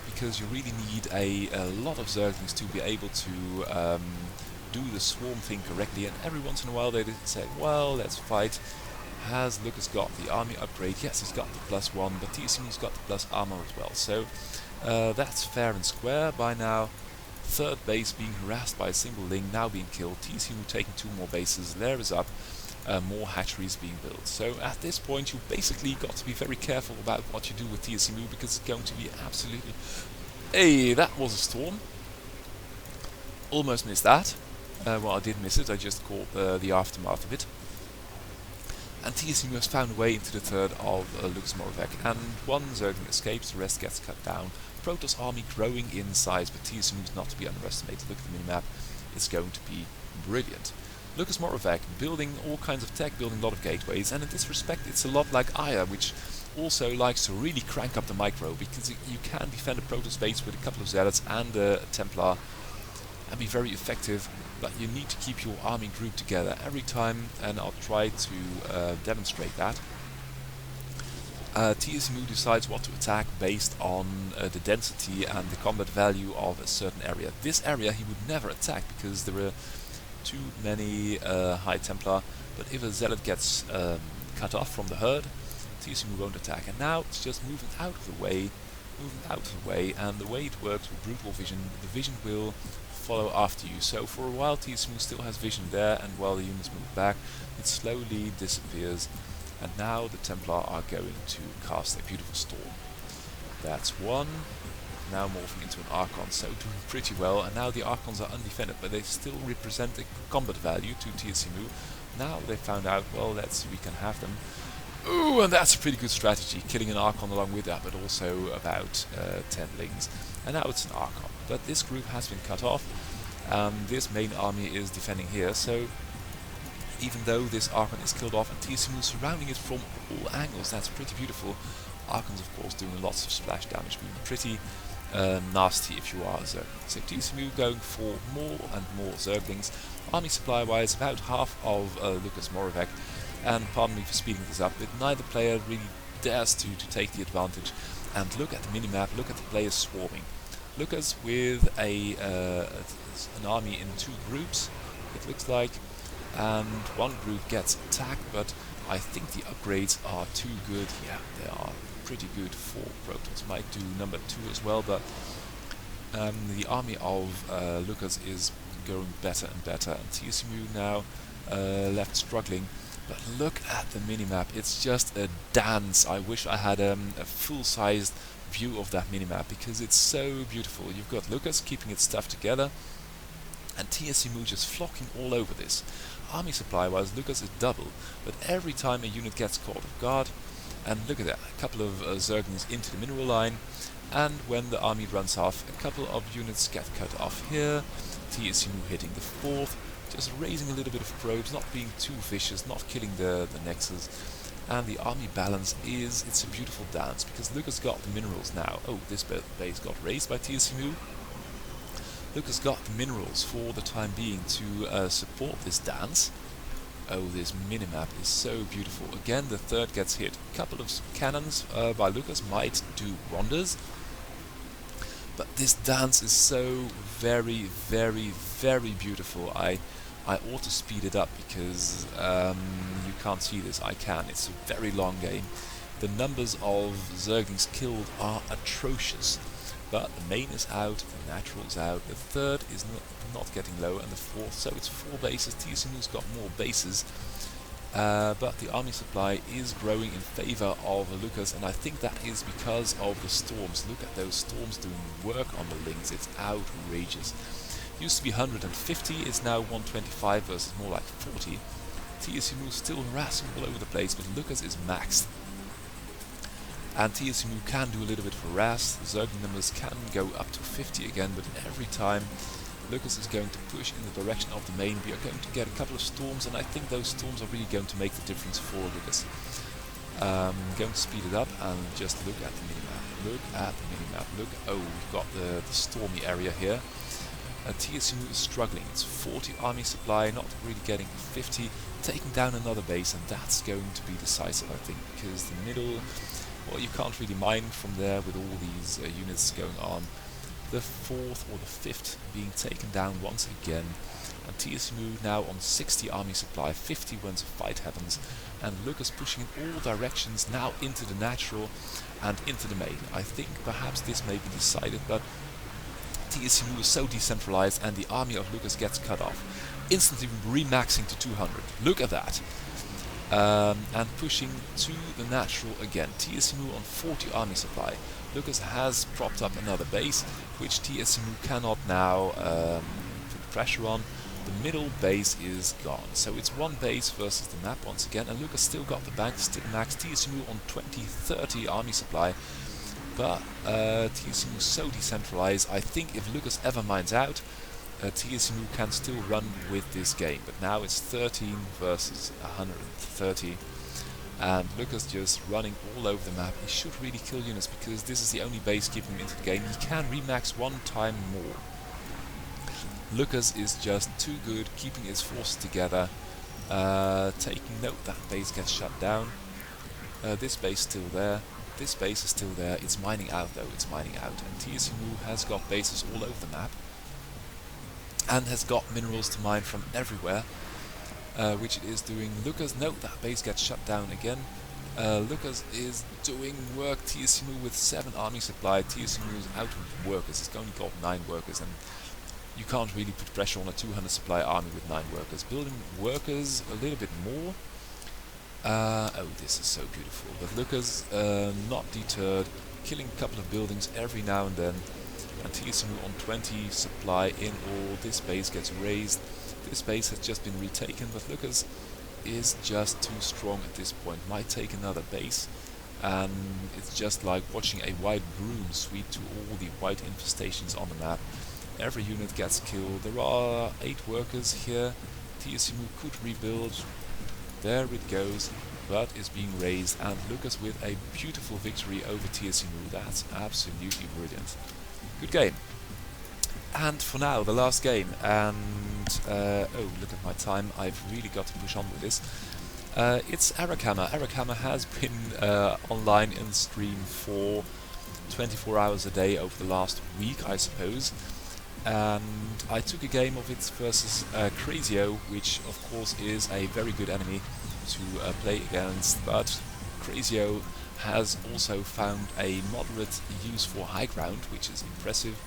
Because you really need a lot of Zerglings to be able to do the swarm thing correctly, and every once in a while they say, well, let's fight. Has Lucas got the army upgrade? Yes, he's got the +1, but TSMU's got the plus armor as well, so that's fair and square by now. Third base being harassed by a single Ling, now being killed. TSMU taking 2 more bases, Lair is up, more hatcheries being built. So at this point you basically got to be very careful about what you do with TSMU, because it's going to be absolutely... Hey, that was a storm. Almost missed that. Well, I did miss it, I just caught the aftermath of it. And TSMU has found a way into the third of Lucas Morac, and one Zergling escapes, the rest gets cut down. Protoss army growing in size, but TSMU is not to be underestimated. Look at the minimap, it's going to be brilliant. Lucas Morac building all kinds of tech, building a lot of gateways, and in this respect it's a lot like Aya, which also likes to really crank up the Mcgrave, because you can defend a Protoss base with a couple of Zealots and a Templar and be very effective, but you need to keep your army group together every time, and I'll try to demonstrate that. TSMU decides what to attack based on the density and the combat value of a certain area. This area he would never attack because there are too many High Templar, but if a Zealot gets cut off from the herd, TSMU won't attack. And now it's just moving out of the way, and the way it works with brutal vision, the vision will follow after you. So for a while TSMU still has vision there, and while the units move back, it slowly disappears. And now the Templar are going to cast a beautiful storm. That's one. Now morphing into an Archon, so doing pretty well. And now the Archons are undefended, but they still represent a combat value to TSMU. Now they found out, well, we can have them. Ooh, and that's a pretty good strategy, killing an Archon along with that, but also about 10 Lings. And now it's an Archon. But this group has been cut off, and this main army is defending here, so even though this Archon is killed off and TSMU is surrounding it from all angles, that's pretty beautiful. Archons, of course, doing lots of splash damage, being pretty nasty if you are a Zergling. So TSMU going for more and more Zerglings. Army supply-wise, about half of Lucas Morac, and pardon me for speeding this up, but neither player really dares to take the advantage. And look at the minimap, look at the players swarming. Lucas with an army in 2 groups, it looks like, and one group gets attacked, but I think the upgrades are too good. Yeah, they are pretty good for Protoss. Might do number 2 as well, but the army of Lucas is going better and better, and TSMU now left struggling. But look at the minimap, it's just a dance. I wish I had a full-sized view of that minimap, because it's so beautiful. You've got Lucas keeping its stuff together, and TSMU just flocking all over this. Army supply-wise, Lucas is double, but every time a unit gets caught off guard, and look at that, a couple of Zerglings into the mineral line, and when the army runs off, a couple of units get cut off here, TSMU hitting the 4th, just raising a little bit of probes, not being too vicious, not killing the Nexus, and the army balance it's a beautiful dance, because Lucas got the minerals now. Oh, this base got raised by TSMU. Lucas got the minerals for the time being to support this dance. Oh, this minimap is so beautiful. Again, the 3rd gets hit. A couple of cannons by Lucas might do wonders, but this dance is so very, very, very beautiful. I ought to speed it up, because you can't see this. I can. It's a very long game. The numbers of Zerglings killed are atrocious. But the main is out, the natural is out, the third is not getting low, and the fourth, so it's 4 bases. TSMU's got more bases, but the army supply is growing in favor of Lucas, and I think that is because of the storms. Look at those storms doing work on the links, it's outrageous. Used to be 150, it's now 125 versus more like 40. TSMU still harassing all over the place, but Lucas is maxed. And TSMU can do a little bit of harass. The Zergling numbers can go up to 50 again, but every time Lucas is going to push in the direction of the main, we are going to get a couple of storms, and I think those storms are really going to make the difference for Lucas. Going to speed it up and just look at the minimap. Look at the minimap. Look, oh, we've got the stormy area here. TSMU is struggling. It's 40 army supply, not really getting 50, taking down another base, and that's going to be decisive, I think, because the middle, well, you can't really mine from there with all these units going on. The 4th or the 5th being taken down once again, and TSMU now on 60 army supply, 50 when the fight happens, and Lucas pushing in all directions now into the natural and into the main. I think perhaps this may be decided, but TSMU is so decentralized and the army of Lucas gets cut off. Instantly remaxing to 200. Look at that. And pushing to the natural again. TSMU on 40 army supply. Lucas has propped up another base, which TSMU cannot now put pressure on. The middle base is gone. So it's 1 base versus the map once again, and Lucas still got the bank, still max. TSMU on 20-30 army supply. But TSMU is so decentralized. I think if Lucas ever mines out, TSMU can still run with this game. But now it's 13 versus 130. And Lucas just running all over the map. He should really kill units because this is the only base keeping him into the game. He can remax 1 time more. Lucas is just too good, keeping his forces together. Taking note that base gets shut down. This base still there. This base is still there. It's mining out though, it's mining out. And TSMU has got bases all over the map. And has got minerals to mine from everywhere. Which it is doing. Lucas, note that base gets shut down again. Lucas is doing work. TSMU with 7 army supply. TSMU is out of workers. It's only got 9 workers, and you can't really put pressure on a 200 supply army with 9 workers. Building workers a little bit more. Oh, this is so beautiful. But Lucas not deterred, killing a couple of buildings every now and then. And TSMU on 20 supply in all. This base gets raised. This base has just been retaken, but Lucas is just too strong at this point. Might take another base, and it's just like watching a white broom sweep to all the white infestations on the map. Every unit gets killed. There are 8 workers here. TSMU could rebuild. There it goes, but is being raised, and Lucas with a beautiful victory over TSMU. That's absolutely brilliant. Good game. And for now, the last game, and oh, look at my time, I've really got to push on with this. It's Aracama. Aracama has been online in stream for 24 hours a day over the last week, I suppose. And I took a game of it versus Grazio, which of course is a very good enemy to play against, but Grazio has also found a moderate use for high ground, which is impressive.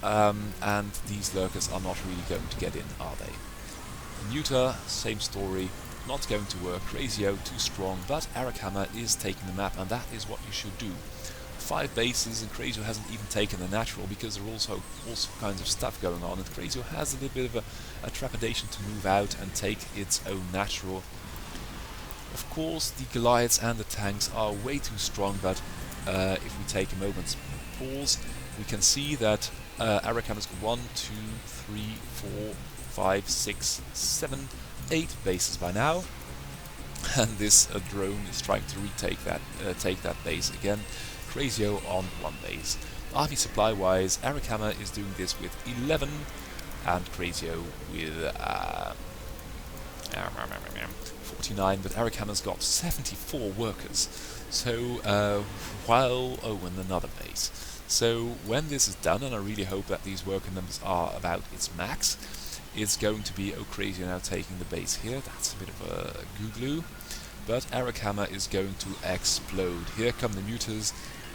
And these lurkers are not really going to get in, are they? Neuter, same story, not going to work. Grazio, too strong, but Aracama is taking the map, and that is what you should do. 5 bases, and Grazio hasn't even taken the natural because there are also kinds of stuff going on, and Grazio has a little bit of a trepidation to move out and take its own natural. Of course, the Goliaths and the tanks are way too strong, but if we take a moment's pause, we can see that Aracama's got 1, 2, 3, 4, 5, 6, 7, 8 bases by now, and this drone is trying to retake that, take that base again. Grazio on 1 base. Army supply wise, Aracama is doing this with 11, and Grazio with 49, but Aracama's got 74 workers. So and another base. So when this is done, and I really hope that these worker numbers are about its max, it's going to be Grazio now taking the base here. That's a bit of a goo-glue. But Aracama is going to explode. Here come the neuters.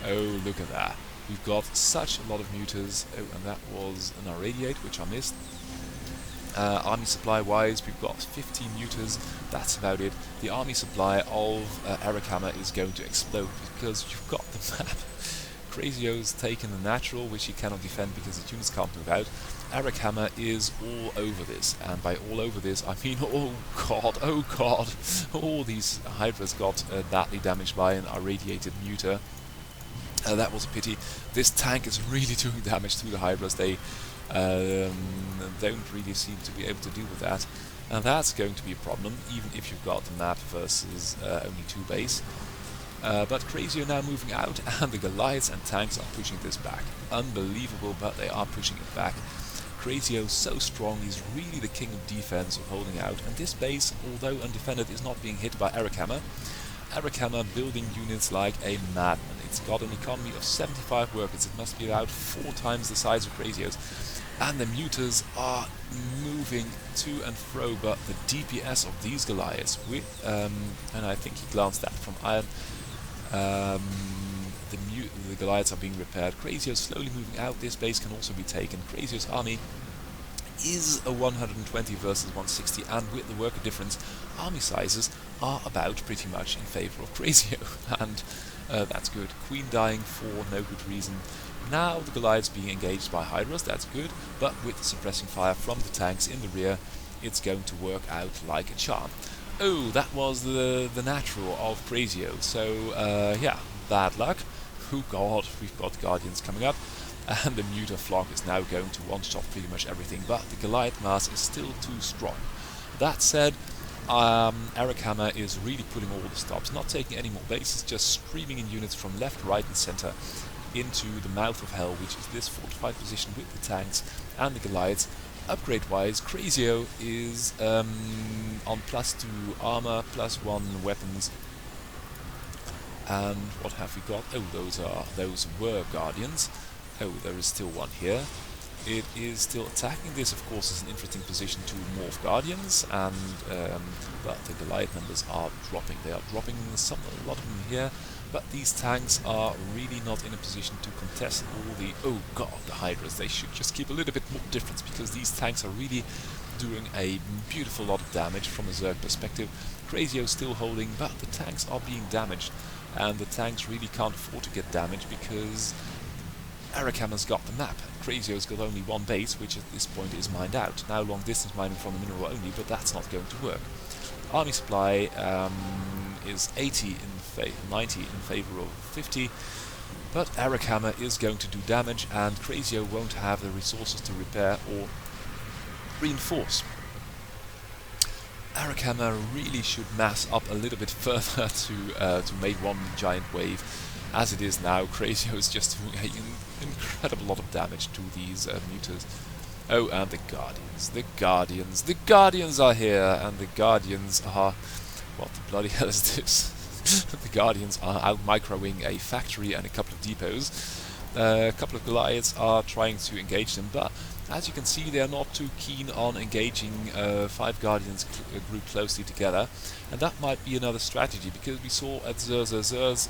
Oh, look at that. We've got such a lot of mutas. Oh, and that was an irradiate, which I missed. Army supply wise, we've got 15 mutas, that's about it. The army supply of Aracama is going to explode because you've got the map. Grazio's taken the natural, which he cannot defend because the units can't move out. Aracama is all over this, and by all over this I mean oh god, all these Hydras got badly damaged by an irradiated muta. That was a pity. This tank is really doing damage to the Hydras. They don't really seem to be able to deal with that, and that's going to be a problem even if you've got the map versus only 2 base. But Grazio now moving out, and the Goliaths and tanks are pushing this back. Unbelievable, but they are pushing it back. Grazio so strong, he's really the king of defense of holding out, and this base, although undefended, is not being hit by Aracama. Aracama building units like a madman. It's got an economy of 75 workers, it must be about 4 times the size of Grazio's. And the mutas are moving to and fro, but the DPS of these Goliaths, and I think he glanced at from Iron, the Goliaths are being repaired. Grazio's slowly moving out, this base can also be taken. Grazio's army is a 120 versus 160, and with the worker difference, army sizes are about pretty much in favour of Grazio, and that's good. Queen dying for no good reason. Now the Goliaths being engaged by Hydras, that's good, but with the suppressing fire from the tanks in the rear, it's going to work out like a charm. Oh, that was the natural of Grazio, so yeah, bad luck. Oh god, we've got Guardians coming up, and the Muta flock is now going to one-shot pretty much everything, but the Goliath mass is still too strong. That said, Aracama is really pulling all the stops, not taking any more bases, just streaming in units from left, right and centre into the mouth of hell, which is this fortified position with the tanks and the Goliaths. Upgrade-wise, Grazio is on +2 armor, +1 weapons. And what have we got? Oh, those were Guardians. Oh, there is still one here. It is still attacking. This, of course, is an interesting position to morph Guardians, and but the Goliath numbers are dropping. They are dropping a lot of them here, but these tanks are really not in a position to contest all the... Oh god, the Hydras. They should just keep a little bit more difference, because these tanks are really doing a beautiful lot of damage from a Zerg perspective. Grazio still holding, but the tanks are being damaged, and the tanks really can't afford to get damaged because Aracama's got the map. Grazio's got only one base, which at this point is mined out. Now long distance mining from the mineral only, but that's not going to work. Army supply is 90 in favour of 50, but Aracama is going to do damage, and Grazio won't have the resources to repair or reinforce. Aracama really should mass up a little bit further to make one giant wave. As it is now, Grazio is just doing an incredible lot of damage to these mutas. Oh, and the Guardians. The Guardians are here, and the Guardians are... What the bloody hell is this? The Guardians are out microing a factory and a couple of depots. A couple of Goliaths are trying to engage them, but as you can see, they are not too keen on engaging 5 Guardians grouped closely together, and that might be another strategy, because we saw at Zur Z Zer's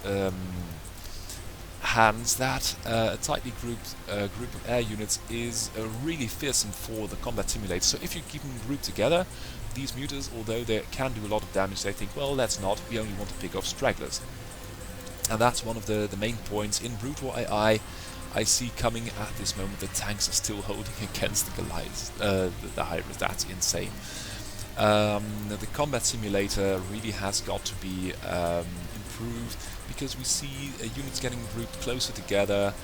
hands that a tightly grouped group of air units is really fearsome for the combat simulator. So if you keep them grouped together, these mutas, although they can do a lot of damage, they think, well, let's not, we only want to pick off stragglers. And that's one of the main points in Brutal AI I see coming at this moment. The tanks are still holding against the Goliaths, the Hydras. That's insane. The combat simulator really has got to be improved, because we see units getting grouped closer together.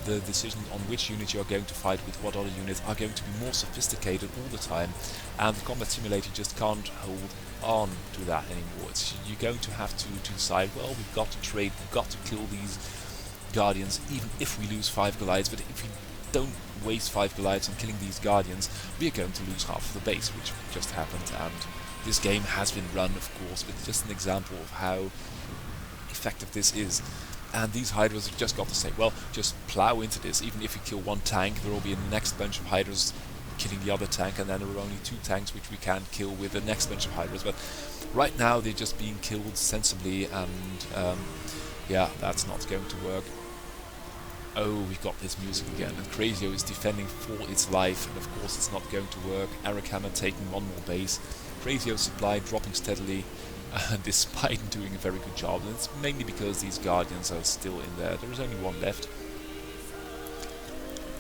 The decisions on which unit you're going to fight with what other units are going to be more sophisticated all the time, and the combat simulator just can't hold on to that anymore. You're going to have to decide, well, we've got to trade, we've got to kill these Guardians, even if we lose 5 Goliaths, but if we don't waste 5 Goliaths on killing these Guardians, we are going to lose half of the base, which just happened, and this game has been run, of course, but just an example of how effective this is. And these Hydras have just got to say, well, just plow into this. Even if you kill one tank, there will be a next bunch of Hydras killing the other tank, and then there are only 2 tanks which we can kill with the next bunch of Hydras. But right now they're just being killed sensibly, and yeah, that's not going to work. Oh, we've got this music again, and Grazio is defending for its life, and of course it's not going to work. Aracama taking one more base. Grazio's supply dropping steadily, despite doing a very good job, and it's mainly because these Guardians are still in there. There is only one left.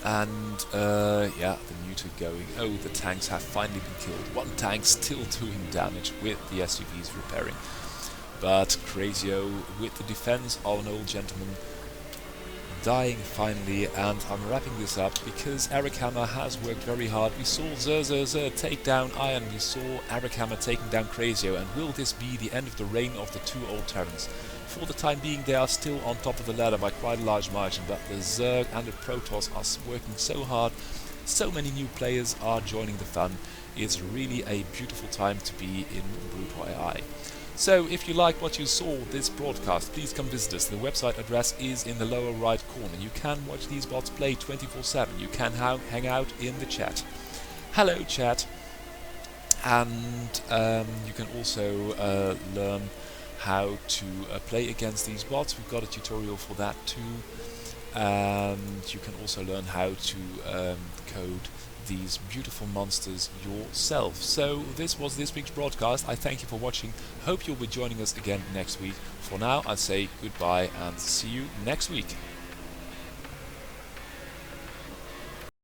And, yeah, the mutant going. Oh, the tanks have finally been killed. One tank still doing damage with the SUVs repairing. But Grazio, with the defense of an old gentleman, dying finally, and I'm wrapping this up because Aracama has worked very hard. We saw Zur Z Zer take down Iron, we saw Aracama taking down Grazio, and will this be the end of the reign of the two old Terrans? For the time being they are still on top of the ladder by quite a large margin, but the Zerg and the Protoss are working so hard, so many new players are joining the fun. It's really a beautiful time to be in Brutal AI. So, if you like what you saw this broadcast, please come visit us. The website address is in the lower right corner. You can watch these bots play 24/7. You can hang out in the chat. Hello chat. And you can also learn how to play against these bots. We've got a tutorial for that too. And you can also learn how to code these beautiful monsters yourself. So this was this week's broadcast. I thank you for watching. Hope you'll be joining us again next week. For now, I say goodbye and see you next week.